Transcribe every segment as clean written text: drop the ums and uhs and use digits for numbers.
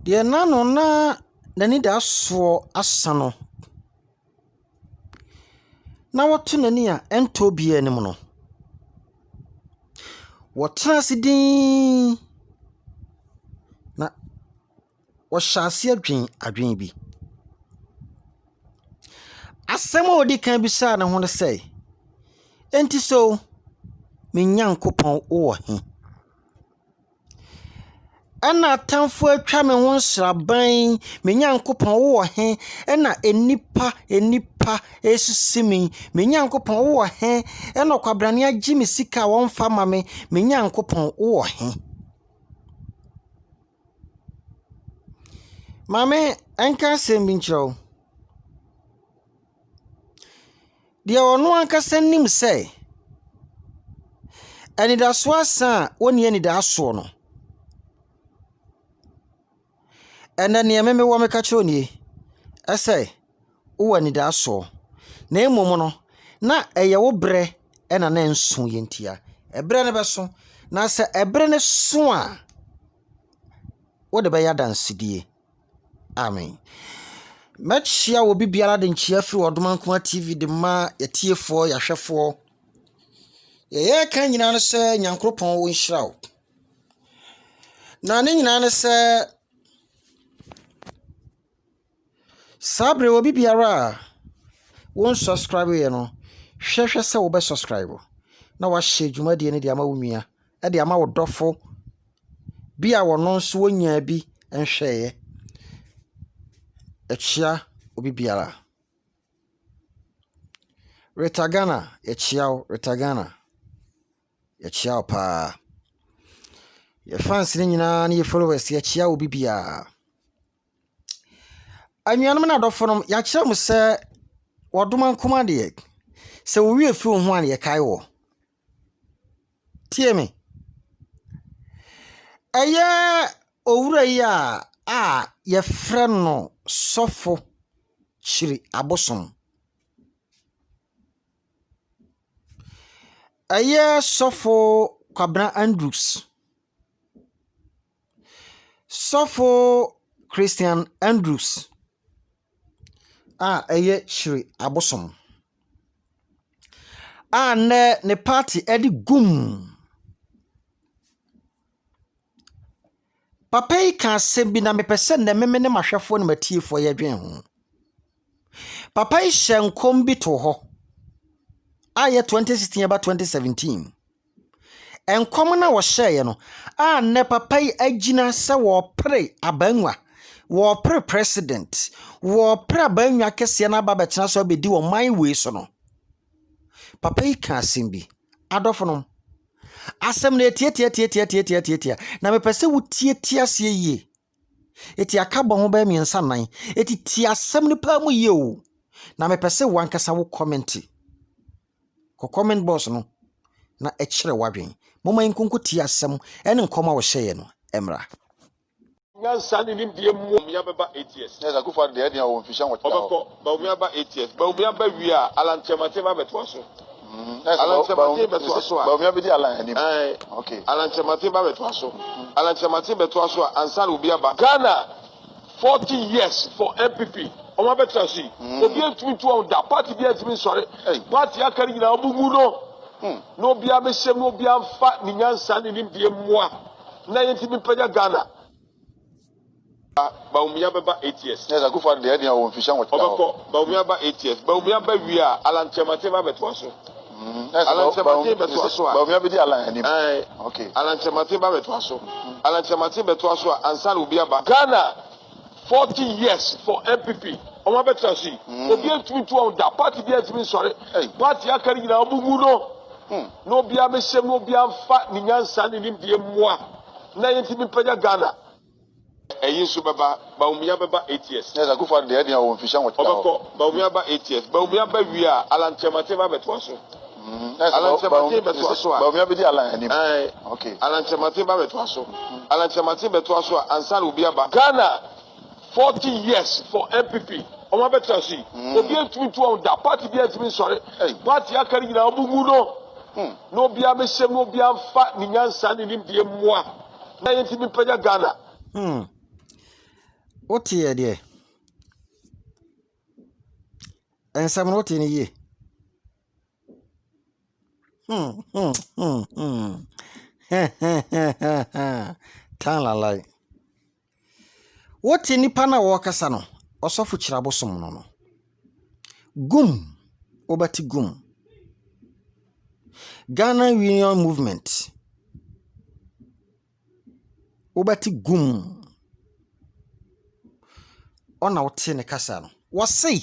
de nano na nani da so asano na woto nani a ento bia anim no wotra sidin na wo hyase adwen bi asɛm odi kan bi sa na ho ne sɛ enti so me Nyankopɔn wo he ana tamfo atwa me ho nsraban me Nyankopɔn wo he ana enipa esisimi me Nyankopɔn wo he ana kwabrane agye me sika won fa ma me Nyankopɔn wo he mame anka sembi nkyerɛw dia ono anka sanim sɛ anidaso asa woni anidaso no ena ne me wo me ka kyerɛ nie ɛsɛ wo anidaso na emom no na ɛyɛ wo brɛ ɛna na nso yentia ɛbrɛ ne bɛso na sɛ ɛbrɛ ne so a wo de bɛya dansedie amen machia wo bibiara de nchia firi Odomankoma TV de ma yetiefo yahwefo ye kan nyina no sɛ Nyankopɔn wo nhyirawo na ne nyina no sɛ sabre wo bibiara won subscribe ye no hwehwɛ sɛ wo be subscribe na wa hye dwumadie ne de ama wo nua e de ama wo dɔfo bia wo no nso wonya bi nhwɛye echia obibiara retagana echia retagana echia pa ye fans ni nyina ne ye followers echia obibiara anyuanum na dɔfonom ya kyerɛ mu sɛ Odomankoma de sɛ wo wie fi ho an ye kai wo tie me ɛyɛ owura yi a ye frɛ no sofo kyire Abosom ɛyɛ sofo Kwabena Andrews sofo Christian Andrews ɛyɛ kyire Abosom ne party edi gum papa yi ka sembi na mepese na meme ne mahwefo ne matiefo ye dwen ho papa yi hyenkom bi to ho aye 2016 about 2017 enkom na wo hyeye no ne papa yi agina se wo pre abanwa wo pre president wo pre abanwa kese na baba tena so obedi wo man we so no papa yi ka sembi adofonom asem na tie na mepese wo tie asie yie eti akabo ho ba miensa nan eti tie asem ne pa mu yie o na mepese wo ankasa wo comment box no na ekire wadwen moma nkonko tie asem ene nkoma wo hyeye no emra nyansa ni nimdie mu ya beba 8 years na zakufo de dia wo mfisha wo obeko ba mu ya ba 8 years ba mu ya ba wi a alantemate ba beto so alantemate beto so ba mu ya be di alan anim okay alantemate ba beto so alantemate beto so ansa obi aba Ghana 40 years for MPP omo beto so obi entumi on da party bi entumi sore party akari nyina obugu no no obi amesem no obi amfa ni nyansa ni nimdie mu a na yentimi panya Ghana ba umya beba 8 years na zakufo de dia wo mfisha wo obeko ba umya ba 8 years ba umya ba wi a alantemate ba beto so alantemate beto so ba umya be di alan anim okay alantemate ba beto so alantemate beto so ansa obi aba Ghana 40 years for MPP omo beto so obi entumi on da party bi entumi sore party akari nyina obugu no no obi amesem no obi amfa ni nyansa ni nimdie mu a na yentimi panya Ghana eyinso baba ba umya baba 8 years na zakufo de dia wo mfisha wo obeko ba umya ba 8 years ba umya ba wi a alantemate ba beto so alantemate beto so ba umya be di alan anim okay alantemate ba beto so alantemate beto so ansa obi aba Ghana 40 years for MPP omo beto so obi entumi on da party bi entumi sore party akari nyina obugu no no obi amesem no obi amfa ni nyansa ni nimdie mu a na yentimi panya Ghana What ye dear? And some what in a year? Tala like. What in Pana walker sano? Or so for Abosom no. Gum. Obati gum. Ghana Union Movement. Obati gum. On our tin casano. Was say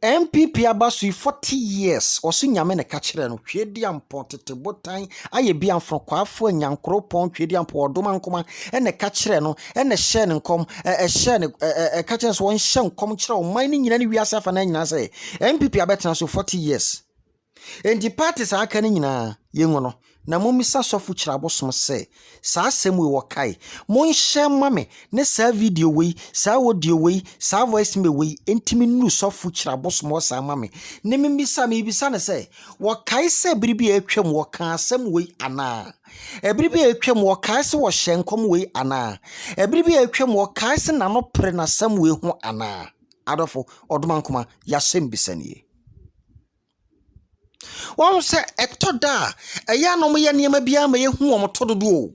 MPP abasu 40 years osu nyame ne ka kire no hwedi ampo tete botan aye bia mfro kwafo nyankro pon hwedi ampo odoma nkoma ene ka kire no ene hye ne nkom hye ne ka kire so won hye nkom kire o man ni nyina ne wiase afa na nyina say MPP abetena so 40 years endi parties aka ne nyina yenwo no na momisa sofu kire Abosom se saa asem we wokai mon hye mame ne saa video we saa audio we saa voice me we entimi nu sofu kire Abosom wo saa mame ne memisa me bisa ne se wokai se biribi atwam wo ka asem we ana biribi atwam wo kai se wo hye nkom we ana biribi atwam wo kai se na no pre na asem we ho ana adofo odoma nkoma yasem bisanie One say etoda eya no mo ye niam bia ma ye hu o motododo o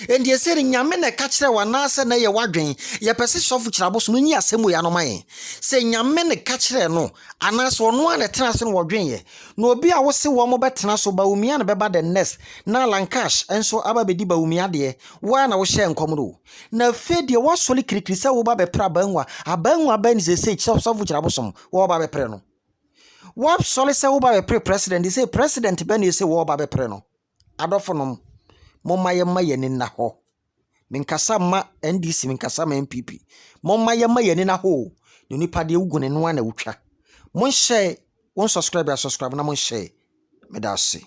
endi eseri nyame na ka kire wana se na ye wadwen ye pese sofu kire Abosom nyi asem ya no man se nyame na ka kire no anaso no an tena se no wadwen ye na obi a wo se wo mo betena so ba umia na beba the next na lankash enso aba bedi ba umia de wa na wo hye nkom do na fedie wo soli kirikiri se wo ba be pra banwa abanwa ba ni se sofu kire Abosom wo ba be pre no Wap sole se uba be pre-president, say president ben you say woba be pre no. Adofonom momma ye maye ni na ho. Minkasa ma NDC minkasa ma MPP. Momma ye maye ni na ho. Ni nipa de ugu ne no na wutwa. Mon share, won subscribe na mon share. Medase.